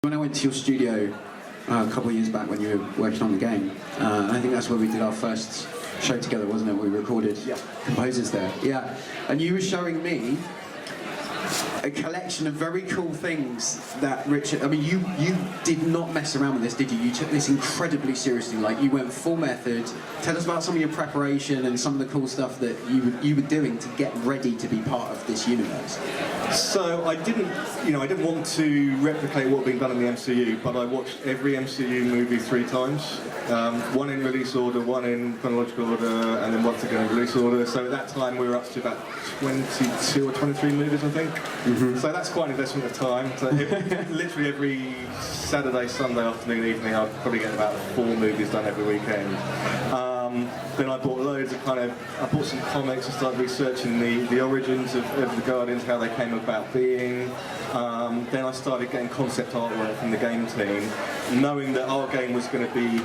When I went to your studio a couple of years back when you were working on the game, I think that's where we did our first show together, wasn't it? We recorded composers there. Yeah, and you were showing me a collection of very cool things that Richard, I mean, you did not mess around with this, did you? You took this incredibly seriously, like you went full method. Tell us about some of your preparation and some of the cool stuff that you were doing to get ready to be part of this universe. So I didn't want to replicate what had been done in the MCU, but I watched every MCU movie 3 times. One in release order, one in chronological order, and then once again in release order. So at that time we were up to about 22 or 23 movies, I think. Mm-hmm. So that's quite an investment of time. So literally every Saturday, Sunday afternoon, evening, I'd probably get about 4 movies done every weekend. Then I bought loads of I bought some comics and started researching the origins of the Guardians, how they came about being. Then I started getting concept artwork from the game team, knowing that our game was going to be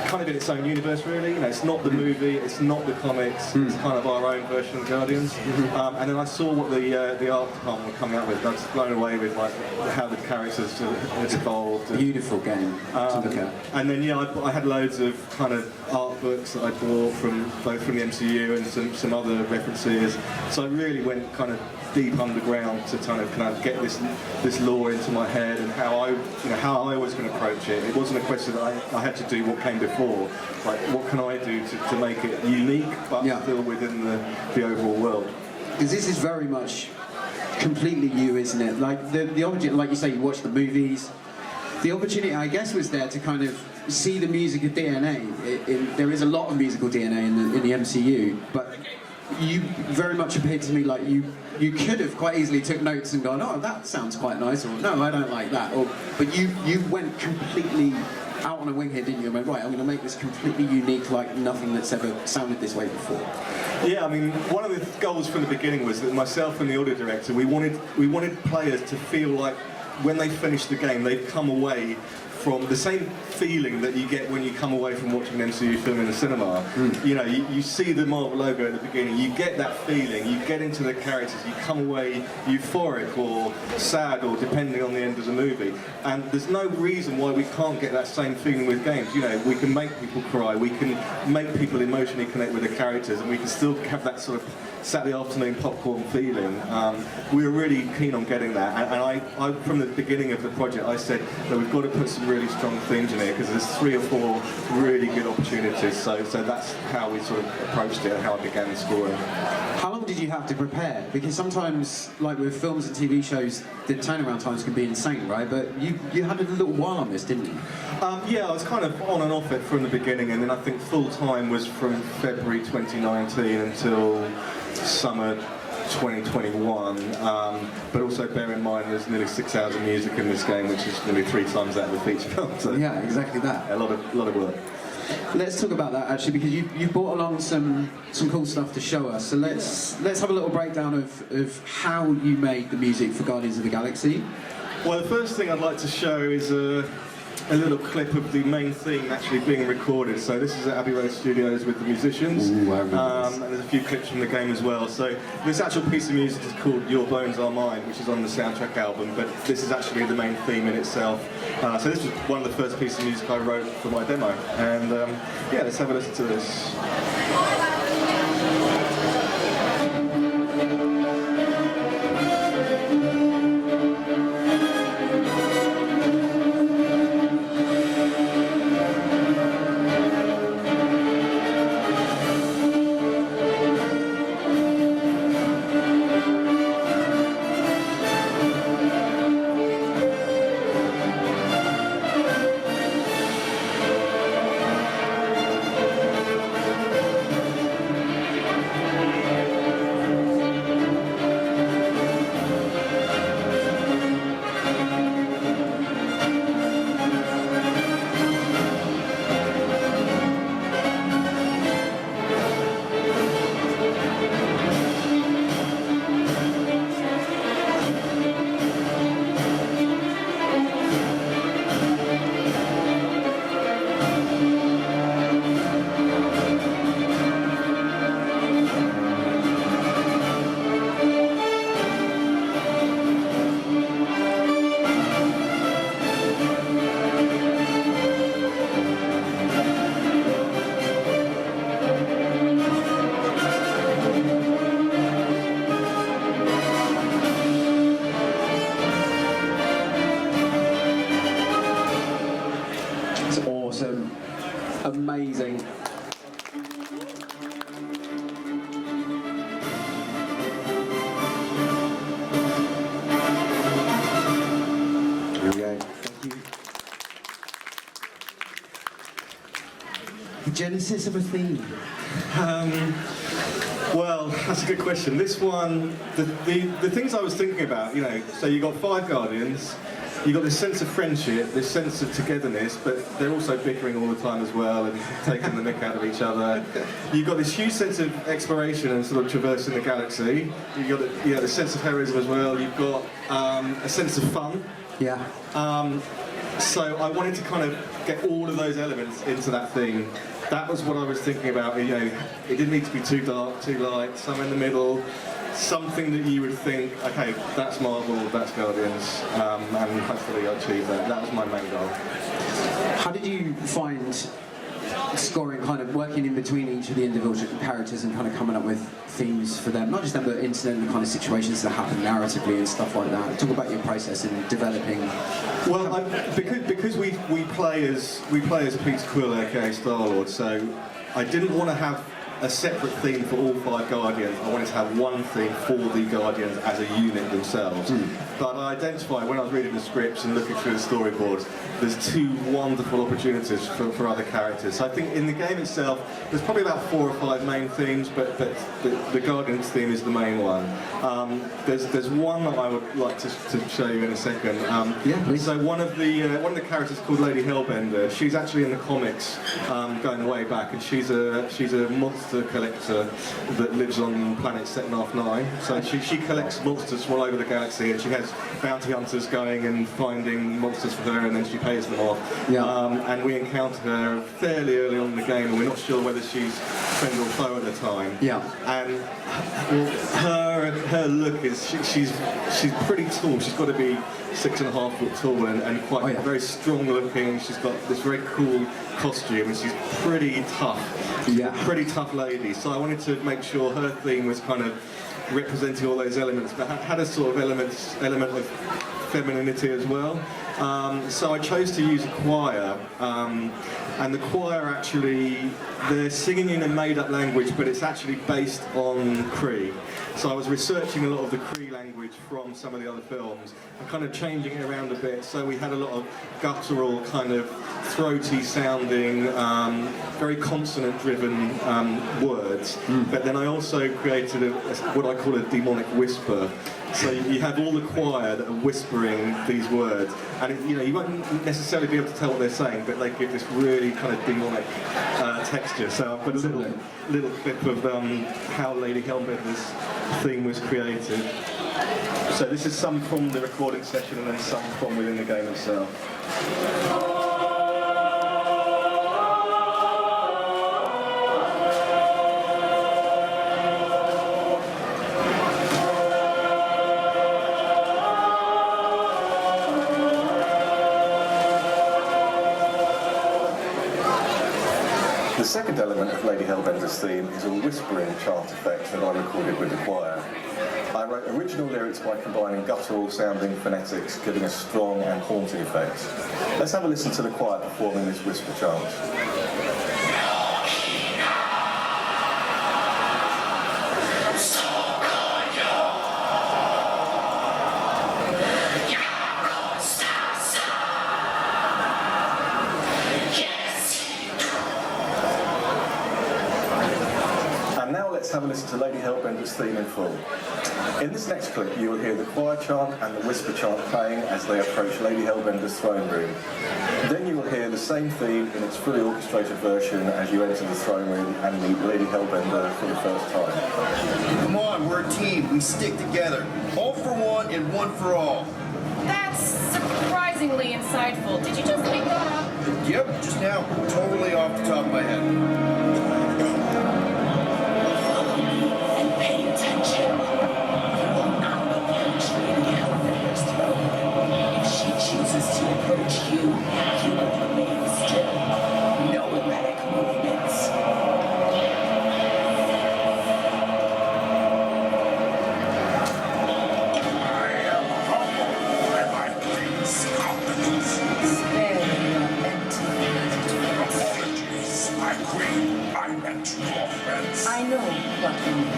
kind of in its own universe, really. You know, it's not the movie, it's not the comics, it's kind of our own version of Guardians. And then I saw what the art department were coming up with. I was blown away with like how the characters had evolved. Beautiful game to look at. And then I had loads of kind of art books that I bought from both from the MCU and some other references. So I really went kind of deep underground to kind of get this lore into my head and how I was going to approach it. It wasn't a question that I had to do what came before. Like, what can I do to make it unique but still within the overall world? Because this is very much completely you, isn't it? Like the opportunity, like you say, you watch the movies. The opportunity, I guess, was there to kind of see the musical DNA. There is a lot of musical DNA in the MCU, but you very much appeared to me like you could have quite easily took notes and gone, oh, that sounds quite nice, or no, I don't like that. But you went completely out on a wing here, didn't you? And went, right, I'm going to make this completely unique, like nothing that's ever sounded this way before. Yeah, I mean, one of the goals from the beginning was that myself and the audio director, we wanted players to feel like when they finished the game, they'd come away from the same feeling that you get when you come away from watching an MCU film in the cinema. You know, you see the Marvel logo at the beginning, you get that feeling, you get into the characters, you come away euphoric or sad, or depending on the end of the movie. And there's no reason why we can't get that same feeling with games. You know, we can make people cry, we can make people emotionally connect with the characters, and we can still have that sort of Saturday afternoon popcorn feeling. We were really keen on getting that, and I from the beginning of the project, I said that we've got to put some really strong themes in here because there's 3 or 4 really good opportunities. So that's how we sort of approached it and how I began the scoring. How long did you have to prepare? Because sometimes, like with films and TV shows, the turnaround times can be insane, right? But you had a little while on this, didn't you? Yeah, I was kind of on and off it from the beginning, and then I think full time was from February 2019 until summer 2021, but also bear in mind there's nearly 6 hours of music in this game, which is nearly 3 times that of a feature film. So yeah, exactly that. A lot of work. Let's talk about that actually, because you brought along some cool stuff to show us. So let's have a little breakdown of how you made the music for Guardians of the Galaxy. Well, the first thing I'd like to show is a little clip of the main theme actually being recorded. So this is at Abbey Road Studios with the musicians. Ooh, and there's a few clips from the game as well. So this actual piece of music is called Your Bones Are Mine, which is on the soundtrack album, but this is actually the main theme in itself. So this was one of the first pieces of music I wrote for my demo. And yeah, let's have a listen to this. Amazing. Here we go. Thank you. The genesis of a theme. Well, that's a good question. This one, the things I was thinking about, you know, so you got 5 Guardians, you got this sense of friendship, this sense of togetherness, but they're also bickering all the time as well and taking the nick out of each other. You've got this huge sense of exploration and sort of traversing the galaxy. You've got the sense of heroism as well. You've got a sense of fun. Yeah. So I wanted to kind of get all of those elements into that theme. That was what I was thinking about. You know, it didn't need to be too dark, too light, somewhere in the middle. Something that you would think, okay, that's Marvel, that's Guardians, and hopefully I achieved that. That was my main goal. How did you find scoring, kind of working in between each of the individual characters and kind of coming up with themes for them? Not just them, but incident kind of situations that happen narratively and stuff like that. Talk about your process in developing. Well, because we play as Peter Quill, aka Star-Lord, so I didn't want to have a separate theme for all 5 Guardians. I wanted to have one theme for the Guardians as a unit themselves. But I identified when I was reading the scripts and looking through the storyboards, there's 2 wonderful opportunities for other characters. So I think in the game itself, there's probably about 4 or 5 main themes, but the Guardians theme is the main one. There's one that I would like to show you in a second. Yeah, please. So one of the characters called Lady Hellbender. She's actually in the comics going way back, and she's a monster collector that lives on planets 7/9. So she collects monsters from all over the galaxy, and she has bounty hunters going and finding monsters for her, and then she pays them off. Yeah. And we encounter her fairly early on in the game, and we're not sure whether she's friend or foe at the time. Yeah. And her look is she's pretty tall. She's got to be 6.5 foot tall and quite very strong looking. She's got this very cool costume, and she's pretty tough. Yeah. Pretty tough lady. So I wanted to make sure her theme was kind of representing all those elements, but had a sort of element of femininity as well. So I chose to use a choir, and the choir actually, they're singing in a made-up language, but it's actually based on Cree. So I was researching a lot of the Cree language from some of the other films and kind of changing it around a bit. So we had a lot of guttural, kind of throaty sounding, very consonant-driven words. But then I also created what I call a demonic whisper. So you have all the choir that are whispering these words, and you won't necessarily be able to tell what they're saying, but they give this really kind of demonic texture. So I've got a little clip of how Lady Hellbender's theme was created. So this is some from the recording session, and then some from within the game itself. The second element of Lady Hellbender's theme is a whispering chant effect that I recorded with the choir. I wrote original lyrics by combining guttural sounding phonetics, giving a strong and haunting effect. Let's have a listen to the choir performing this whisper chant. Have a listen to Lady Hellbender's theme in full. In this next clip, you will hear the choir chant and the whisper chant playing as they approach Lady Hellbender's throne room. Then you will hear the same theme in its fully orchestrated version as you enter the throne room and meet Lady Hellbender for the first time. Come on, we're a team. We stick together. All for one and one for all. That's surprisingly insightful. Did you just make that up? Yep, just now. Totally off the top of my head. Pay attention. You will not approach Lady Hellbender's throne. If she chooses to approach you, you will remain still. No erratic movements. I am humble, and I please competencies. Spare your empty-handed apologies. know what you mean.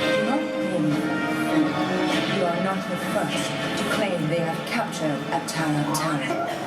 Do not blame them. You are not the first to claim they have captured a Tower of Time.